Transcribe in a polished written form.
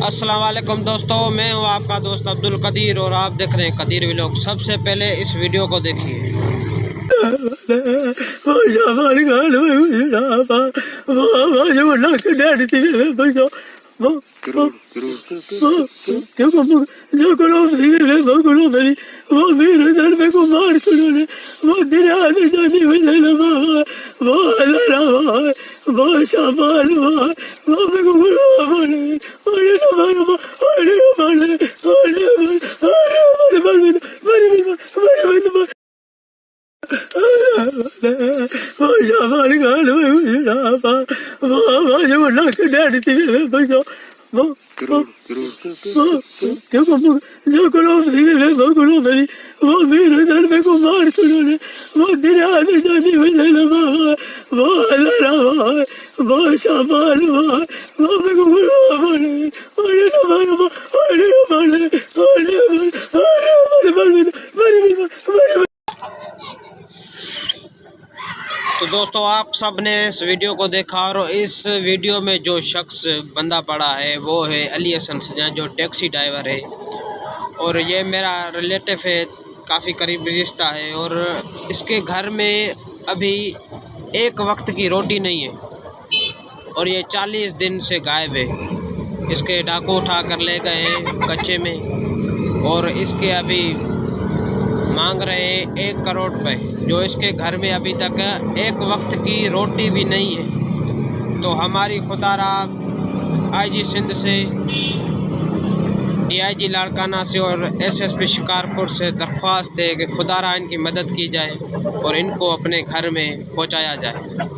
अस्सलाम वालेकुम दोस्तों, मैं हूं आपका दोस्त अब्दुल कदीर और आप देख रहे हैं कदीर व्लॉग। सबसे पहले इस वीडियो को देखिए। तो दोस्तों, आप सब ने इस वीडियो को देखा और इस वीडियो में जो शख्स बंदा पड़ा है वो है अली हसन सजा, जो टैक्सी ड्राइवर है और ये मेरा रिलेटिव है, काफ़ी करीबी रिश्ता है। और इसके घर में अभी एक वक्त की रोटी नहीं है और ये 40 दिन से गायब है। इसके डाकू उठा कर ले गए हैं कच्चे में और इसके अभी मांग रहे हैं 1 करोड़ रुपए, जो इसके घर में अभी तक एक वक्त की रोटी भी नहीं है। तो हमारी खुदारा आईजी सिंध से, डीआईजी लाड़काना से और एसएसपी शिकारपुर से दरख्वास्त है कि खुदारा इनकी मदद की जाए और इनको अपने घर में पहुंचाया जाए।